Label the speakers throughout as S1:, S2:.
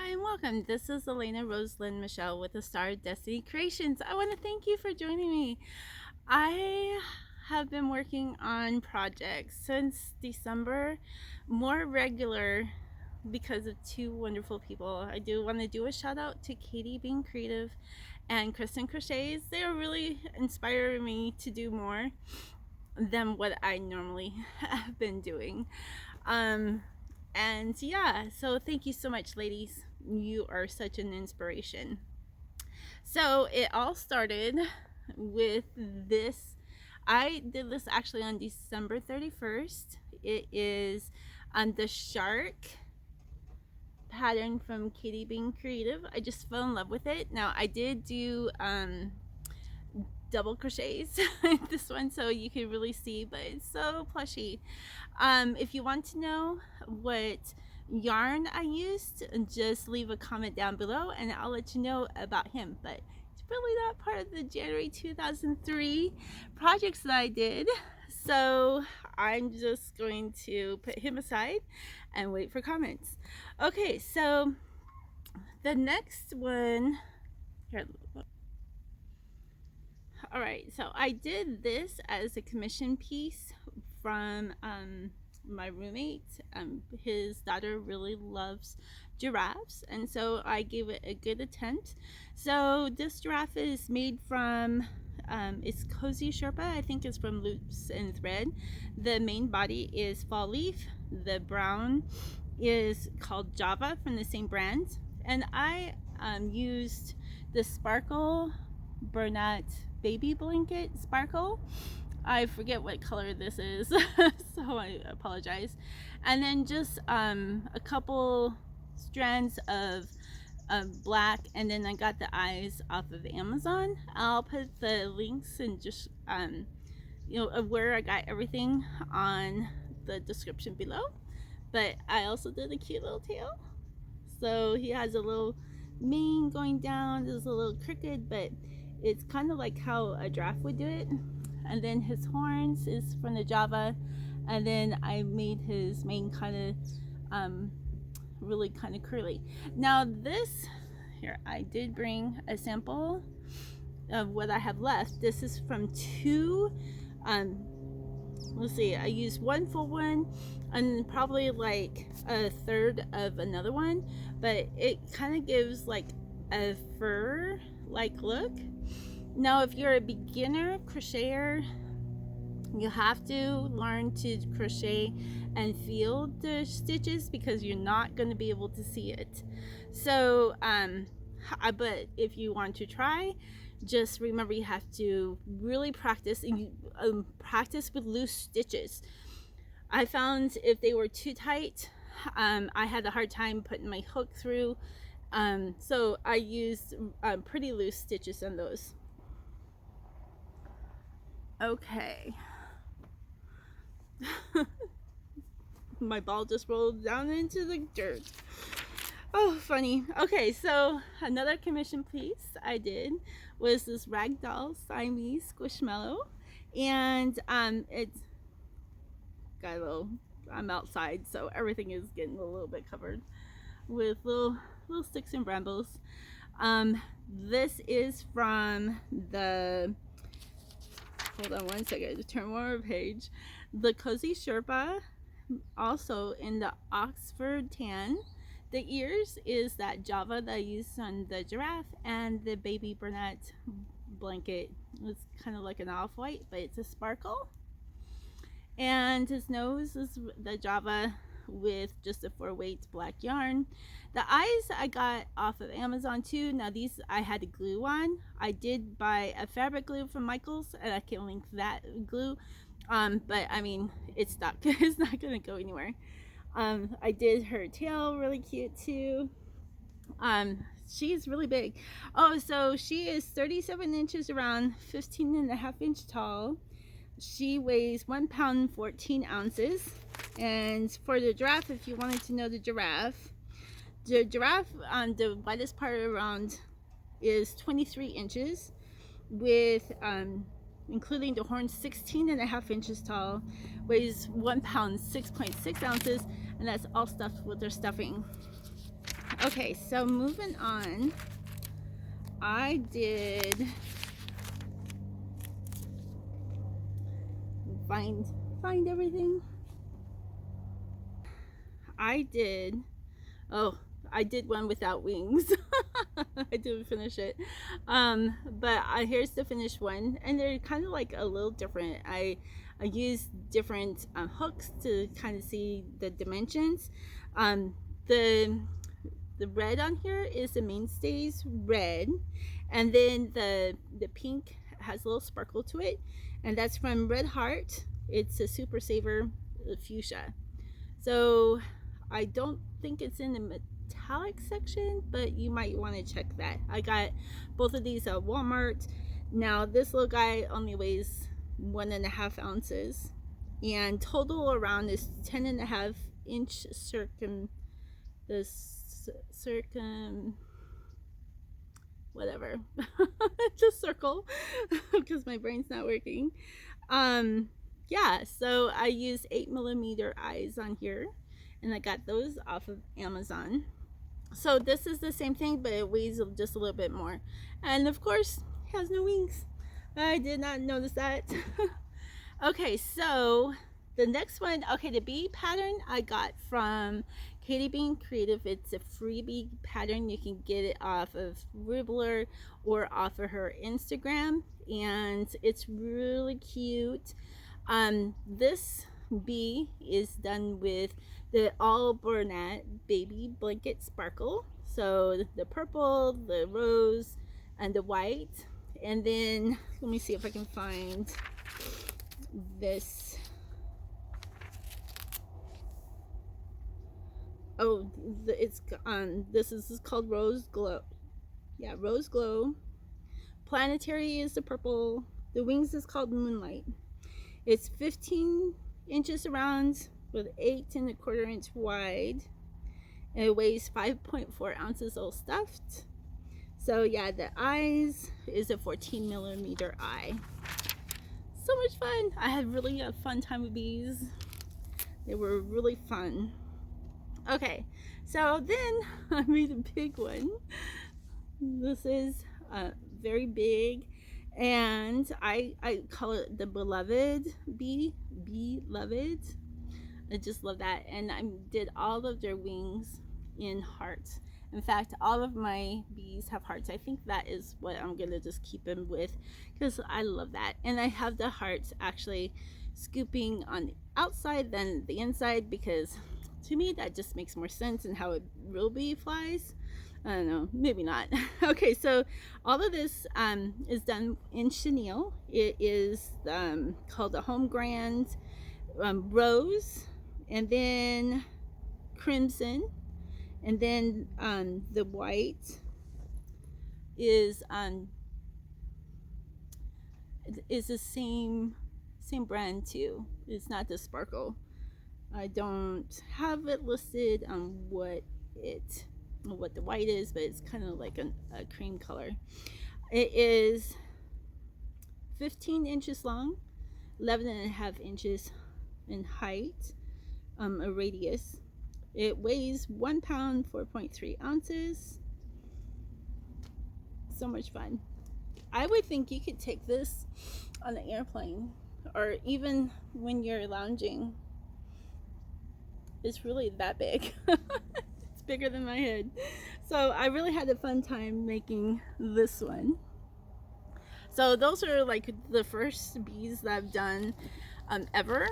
S1: and welcome. This is Elena Rosalind Michelle with the Star Destiny Creations. I want to thank you for joining me. I have been working on projects since December, more regular because of two wonderful people. I do want to do a shout out to Katie Being Creative and Kristen Crochets. They are really inspiring me to do more than what I normally have been doing. And yeah, so thank you so much, ladies. You are such an inspiration. So it all started with this. I did this actually on December 31st. It is the shark pattern from Katie Being Creative. I just fell in love with it. Now I did do double crochets this one so you can really see, but it's so plushy. If you want to know what yarn I used, just leave a comment down below and I'll let you know about him, but it's really not part of the January 2003 projects that I did, so I'm just going to put him aside and wait for comments. Okay, so the next one here. All right, so I did this as a commission piece from my roommate. His daughter really loves giraffes, and so I gave it a good attempt. So this giraffe is made from it's Cozy Sherpa. I think it's from Loops and Thread. The main body is Fall Leaf. The brown is called Java from the same brand, and I used the Sparkle Bernat baby blanket sparkle. I forget what color this is, so I apologize. And then just a couple strands of black, and then I got the eyes off of Amazon. I'll put the links and just of where I got everything on the description below. But I also did a cute little tail. So he has a little mane going down. There's a little crooked, but it's kind of like how a giraffe would do it. And then his horns is from the Java, and then I made his mane kind of really kind of curly. Now this here, I did bring a sample of what I have left. This is from two let's see, I used one full one and probably like a third of another one, but it kind of gives like a fur like look. Now if you're a beginner crocheter, you have to learn to crochet and feel the stitches because you're not going to be able to see it. So but if you want to try, just remember you have to really practice, and you practice with loose stitches. I found if they were too tight, I had a hard time putting my hook through, so I used pretty loose stitches on those. Okay. My ball just rolled down into the dirt. Oh, funny. Okay, so another commission piece I did was this ragdoll Siamese Squishmallow, and it's got a little, I'm outside, so everything is getting a little bit covered with little sticks and brambles. This is from the, hold on one second to turn one page, the Cozy Sherpa, also in the Oxford tan. The ears is that Java that I used on the giraffe, and the baby Bernat blanket was kind of like an off-white, but it's a sparkle. And his nose is the Java with just a 4-weight black yarn. The eyes I got off of Amazon too. Now these I had to glue on. I did buy a fabric glue from Michaels, and I can link that glue. But I mean, it's stuck. It's not gonna go anywhere. I did her tail really cute too. She's really big. Oh, so she is 37 inches around, 15.5 inches tall. She weighs 1 pound 14 ounces. And for the giraffe, if you wanted to know the giraffe on the widest part around is 23 inches with including the horn, 16.5 inches tall, weighs 1 pound 6.6 ounces, and that's all stuffed with their stuffing. Okay, so moving on, I did find everything. I did one without wings. I didn't finish it. But here's the finished one, and they're kind of like a little different. I used different hooks to kind of see the dimensions. The red on here is the mainstays red, and then the pink has a little sparkle to it, and that's from Red Heart. It's a Super Saver fuchsia. So I don't think it's in the metallic section, but you might want to check that. I got both of these at Walmart. Now this little guy only weighs 1.5 ounces, and total around is 10.5 inch whatever. Just circle because my brain's not working. Yeah, so I used 8mm eyes on here, and I got those off of Amazon. So this is the same thing, but it weighs just a little bit more, and of course it has no wings. I did not notice that. Okay, so the next one, okay, the bee pattern I got from Katie Bean Creative. It's a freebie pattern. You can get it off of Ribbler or off of her Instagram, and it's really cute. This bee is done with the All Burnett Baby Blanket Sparkle. So the purple, the rose, and the white. And then let me see if I can find this. Oh, it's this is called Rose Glow. Yeah, Rose Glow. Planetary is the purple. The wings is called Moonlight. It's 15 inches around with 8.25 inch wide. And it weighs 5.4 ounces all stuffed. So yeah, the eyes is a 14mm eye. So much fun. I had really a fun time with bees. They were really fun. Okay, so then I made a big one. This is very big, and I call it the Beloved bee. Beloved. I just love that. And I did all of their wings in hearts. In fact, all of my bees have hearts. I think that is what I'm gonna just keep them with, because I love that. And I have the hearts actually scooping on the outside than the inside, because to me that just makes more sense in how a real bee flies. I don't know, maybe not. Okay, so all of this is done in chenille. It is called the Home Grand Rose, and then crimson, and then the white is the same brand too. It's not the sparkle. I don't have it listed on what the white is, but it's kind of like a cream color. It is 15 inches long, 11.5 inches in height, a radius. It weighs 1 pound, 4.3 ounces. So much fun. I would think you could take this on an airplane, or even when you're lounging. It's really that big. It's bigger than my head. So I really had a fun time making this one. So those are like the first bees that I've done ever.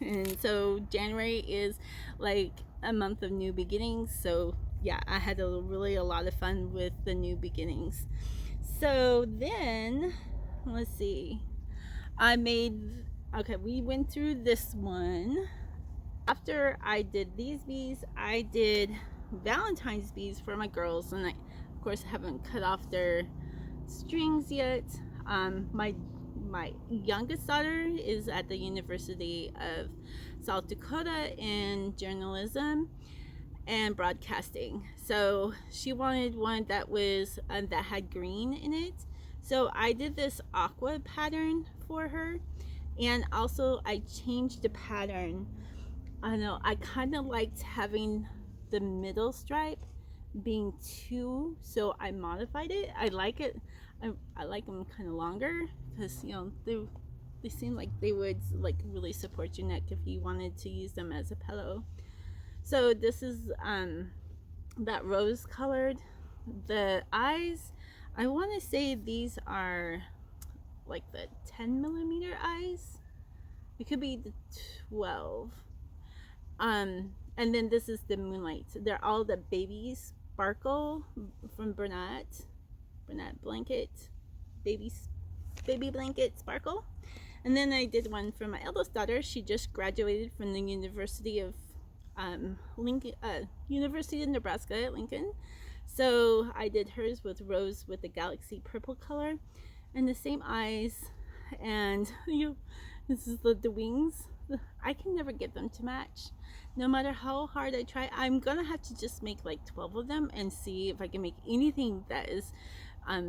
S1: And so January is like a month of new beginnings. So yeah, I had a lot of fun with the new beginnings. So then let's see, we went through this one. After I did these bees, I did Valentine's bees for my girls, and I of course haven't cut off their strings yet. My youngest daughter is at the University of South Dakota in journalism and broadcasting, so she wanted one that was that had green in it. So I did this aqua pattern for her, and also I changed the pattern. I don't know, I kind of liked having the middle stripe being too, so I modified it. I like it. I like them kind of longer because, you know, they seem like they would like really support your neck if you wanted to use them as a pillow. So this is that rose colored. The eyes, I want to say these are like the 10 millimeter eyes. It could be the 12. And then this is the moonlight. They're all the baby sparkle from Bernat blanket, baby blanket sparkle. And then I did one for my eldest daughter. She just graduated from the University of Lincoln, University of Nebraska at Lincoln. So I did hers with rose with the galaxy purple color and the same eyes. And this is the wings. I can never get them to match. No matter how hard I try, I'm gonna have to just make like 12 of them and see if I can make anything that is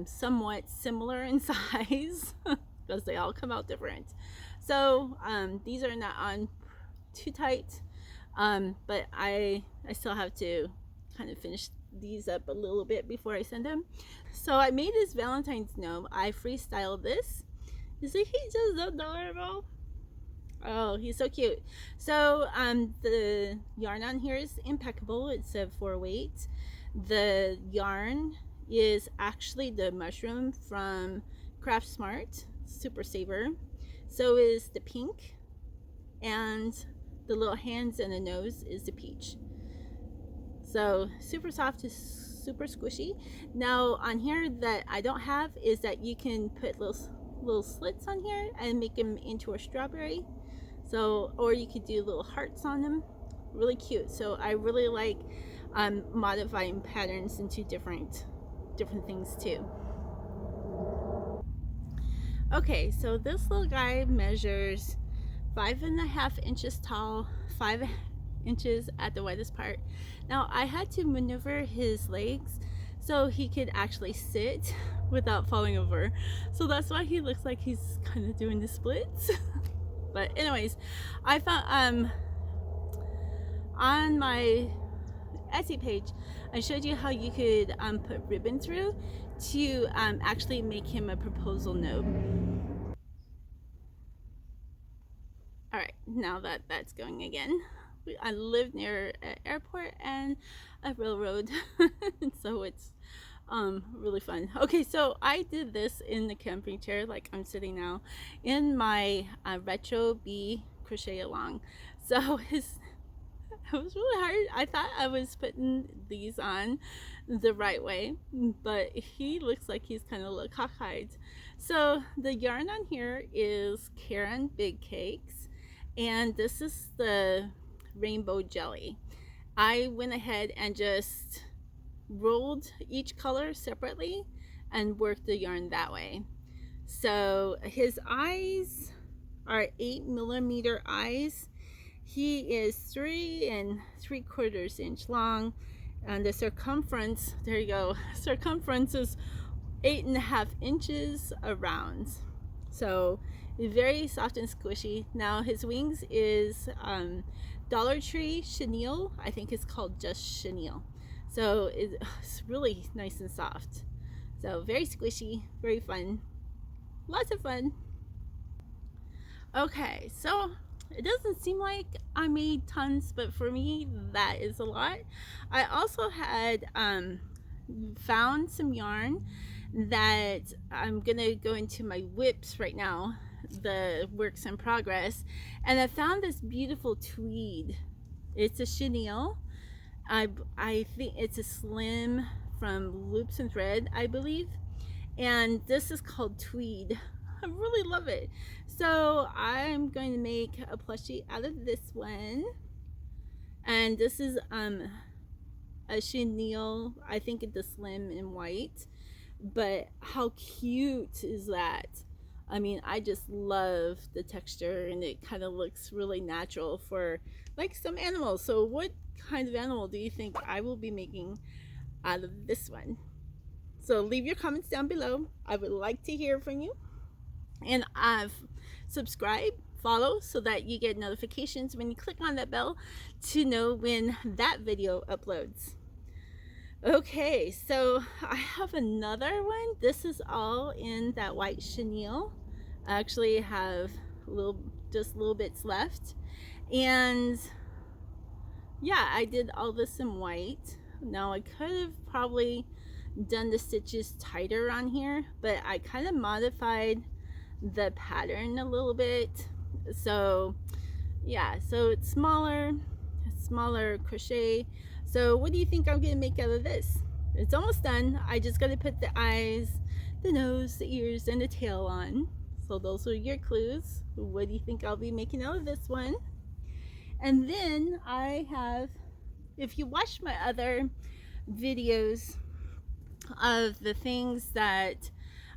S1: somewhat similar in size because they all come out different. So these are not on too tight, but I still have to kind of finish these up a little bit before I send them. So I made this Valentine's gnome. I freestyled this. Isn't he just adorable? Oh, he's so cute. So the yarn on here is impeccable. It's a 4 weight. The yarn is actually the mushroom from Craft Smart Super Saver. So is the pink, and the little hands and the nose is the peach. So super soft, is super squishy. Now on here that I don't have is that you can put little slits on here and make them into a strawberry. So, or you could do little hearts on them. Really cute. So I really like modifying patterns into different things too. Okay, so this little guy measures 5.5 inches tall, 5 inches at the widest part. Now I had to maneuver his legs so he could actually sit without falling over. So that's why he looks like he's kind of doing the splits. But anyways, I found on my Etsy page, I showed you how you could put ribbon through to actually make him a proposal gnome. All right, now that's going again. I live near an airport and a railroad, so it's really fun. Okay, so I did this in the camping chair like I'm sitting now in my retro bee crochet along. So it was really hard. I thought I was putting these on the right way, but he looks like he's kind of a little cockeyed. So the yarn on here is Karen Big Cakes, and this is the rainbow jelly. I went ahead and just rolled each color separately and worked the yarn that way. So his eyes are 8 millimeter eyes. He is 3 3/4 inch long, and the circumference, there you go, circumference is 8.5 inches around. So very soft and squishy. Now his wings is Dollar Tree chenille. I think it's called just chenille. So it's really nice and soft. So very squishy, very fun. Lots of fun. Okay, so it doesn't seem like I made tons, but for me that is a lot. I also had found some yarn that I'm gonna go into my whips right now, the works in progress, and I found this beautiful tweed. It's a chenille. I think it's a slim from Loops and Thread, I believe, and this is called tweed. I really love it. So I'm going to make a plushie out of this one, and this is a chenille. I think it's the slim in white, but how cute is that? I mean, I just love the texture, and it kind of looks really natural for like some animals. So what kind of animal do you think I will be making out of this one? So leave your comments down below. I would like to hear from you. And subscribe, follow, so that you get notifications when you click on that bell to know when that video uploads. Okay, so I have another one. This is all in that white chenille. I actually have just little bits left. And yeah, I did all this in white. Now I could have probably done the stitches tighter on here, but I kind of modified the pattern a little bit. So yeah, so it's smaller crochet. So what do you think I'm gonna make out of this? It's almost done. I just gotta put the eyes, the nose, the ears, and the tail on. So those are your clues. What do you think I'll be making out of this one? And then I have, if you watch my other videos of the things that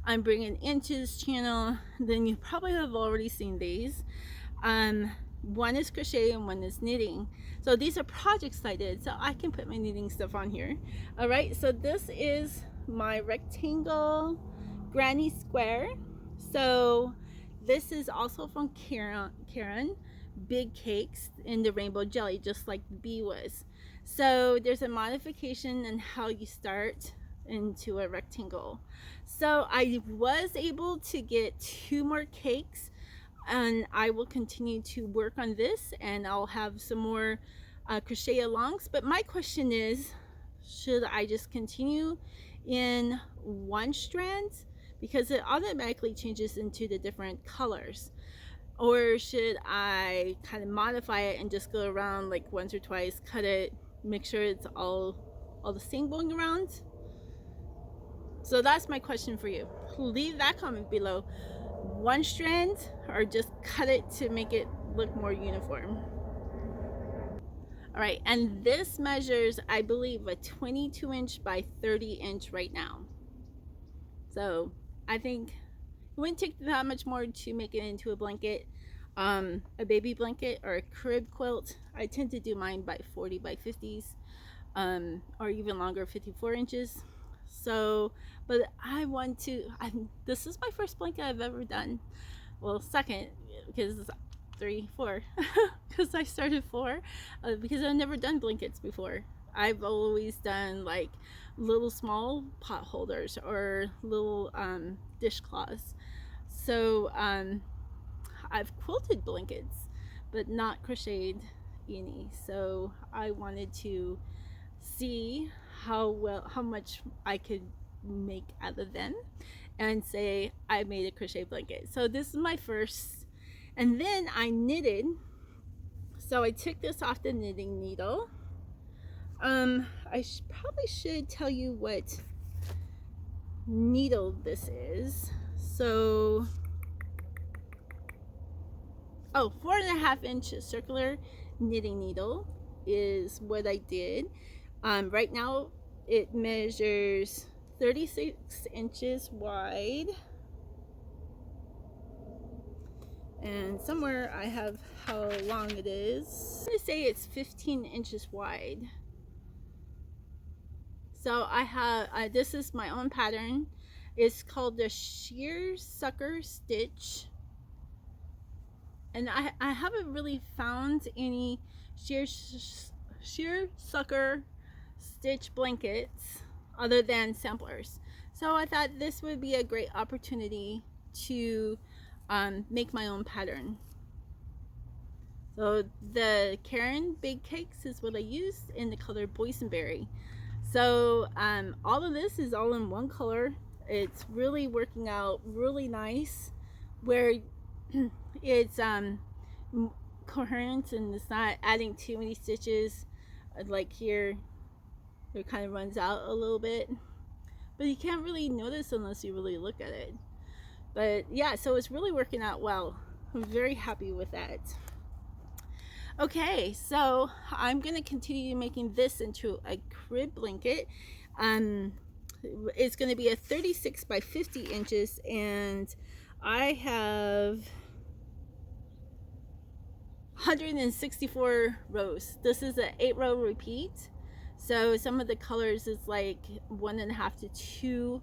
S1: I'm bringing into this channel, then you probably have already seen these. One is crochet and one is knitting. So these are projects I did, so I can put my knitting stuff on here. All right, so this is my rectangle granny square. So this is also from Karen, big cakes in the rainbow jelly, just like the bee was. So there's a modification in how you start into a rectangle. So I was able to get 2 more cakes, and I will continue to work on this, and I'll have some more crochet alongs. But my question is, should I just continue in one strand because it automatically changes into the different colors, or should I kind of modify it and just go around like once or twice, cut it, make sure it's all the same going around? So that's my question for you. Leave that comment below. One strand, or just cut it to make it look more uniform. All right, and this measures, I believe, a 22-inch by 30-inch right now. So I think it wouldn't take that much more to make it into a blanket, a baby blanket or a crib quilt. I tend to do mine by 40 by 50s, or even longer, 54 inches. So, but I want to, this is my first blanket I've ever done. Well, second, because 3, 4, because I started 4, because I've never done blankets before. I've always done like little small pot holders or little dishcloths. So I've quilted blankets, but not crocheted any. So I wanted to see how much I could make out of them and say I made a crochet blanket. So this is my first, and then I knitted. So I took this off the knitting needle. I probably should tell you what needle this is. So, oh, 4.5 inch circular knitting needle is what I did. Right now it measures 36 inches wide, and somewhere I have how long it is. I'm gonna say it's 15 inches wide. So I have, this is my own pattern. It's called the sheer sucker stitch, and I haven't really found any sheer sucker stitch blankets other than samplers. So I thought this would be a great opportunity to make my own pattern. So the Karen Big Cakes is what I used in the color Boysenberry. So all of this is all in one color. It's really working out really nice, where it's coherent and it's not adding too many stitches. Like here, it kind of runs out a little bit, but you can't really notice unless you really look at it. But yeah, so it's really working out well. I'm very happy with that. Okay, so I'm gonna continue making this into a crib blanket. It's gonna be a 36 by 50 inches, and I have 164 rows. This is an 8-row repeat. So some of the colors is like 1.5 to 2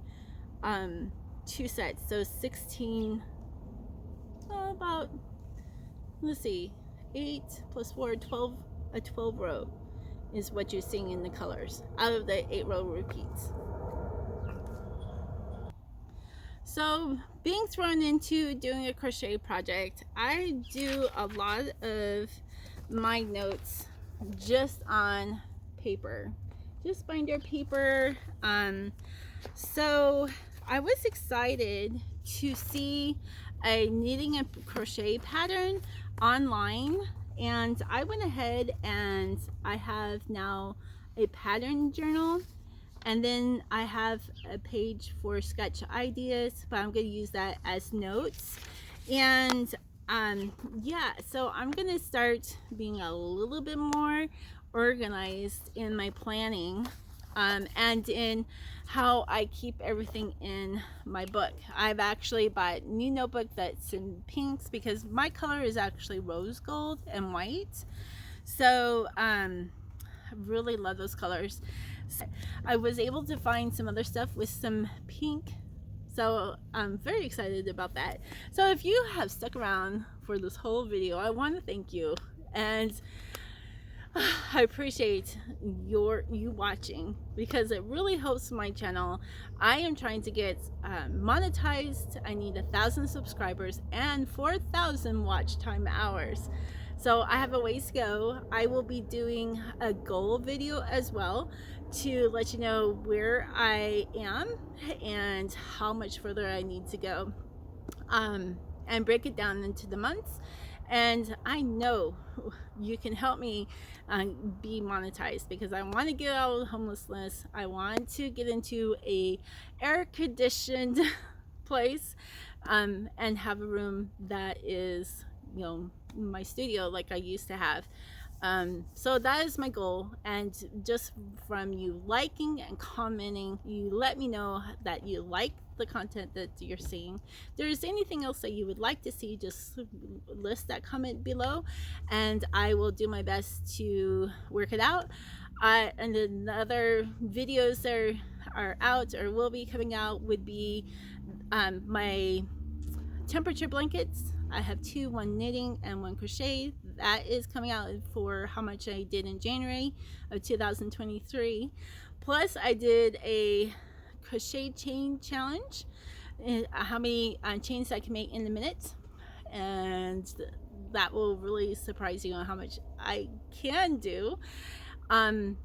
S1: 2 sets. So 16, about, let's see, 8 plus 4, 12, a 12 row is what you're seeing in the colors out of the 8-row repeats. So being thrown into doing a crochet project, I do a lot of my notes just on paper, just binder paper. So I was excited to see a knitting and crochet pattern online, and I went ahead and I have now a pattern journal, and then I have a page for sketch ideas, but I'm going to use that as notes. And yeah, so I'm going to start being a little bit more organized in my planning, and in how I keep everything in my book. I've actually bought a new notebook that's in pinks because my color is actually rose gold and white. So I really love those colors. So I was able to find some other stuff with some pink, so I'm very excited about that. So if you have stuck around for this whole video, I want to thank you, and I appreciate you watching, because it really helps my channel. I am trying to get monetized. I need 1,000 subscribers and 4,000 watch time hours. So I have a ways to go. I will be doing a goal video as well to let you know where I am and how much further I need to go, and break it down into the months. And I know you can help me be monetized, because I want to get out of homelessness. I want to get into a air-conditioned place, and have a room that is, you know, my studio like I used to have. So that is my goal, and just from you liking and commenting, you let me know that you like the content that you're seeing. If there's anything else that you would like to see, just list that comment below, and I will do my best to work it out. And then the other videos that are out or will be coming out would be my temperature blankets. I have two, one knitting and one crochet. That is coming out for how much I did in January of 2023. Plus I did a crochet chain challenge, how many chains I can make in a minute, and that will really surprise you on how much I can do,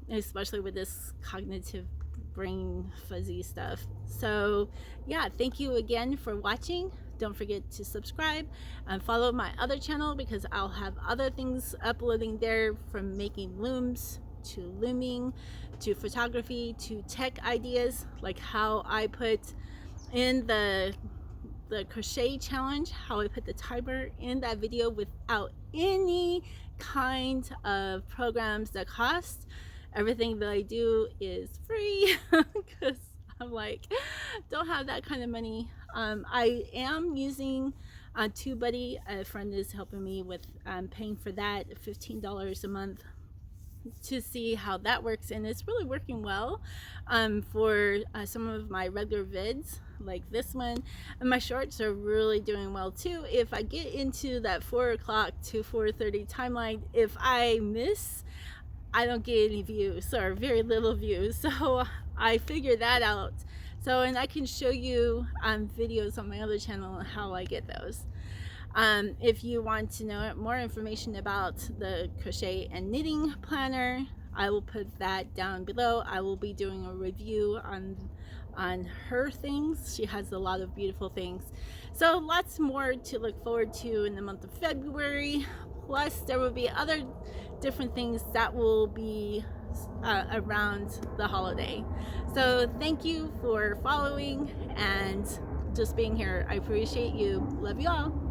S1: especially with this cognitive brain fuzzy stuff. So yeah, thank you again for watching. Don't forget to subscribe and follow my other channel, because I'll have other things uploading there, from making looms to looming to photography to tech ideas, like how I put in the crochet challenge, how I put the timer in that video without any kind of programs that cost. Everything that I do is free because I'm like, don't have that kind of money. I am using TubeBuddy. A friend is helping me with paying for that, $15 a month, to see how that works, and it's really working well for some of my regular vids like this one, and my shorts are really doing well too. If I get into that 4 o'clock to 4:30 timeline, if I miss, I don't get any views, or very little views. So I figured that out. So, and I can show you videos on my other channel on how I get those. If you want to know more information about the crochet and knitting planner, I will put that down below. I will be doing a review on her things. She has a lot of beautiful things. So lots more to look forward to in the month of February. Plus there will be other different things that will be around the holiday. So thank you for following and just being here. I appreciate you. Love you all.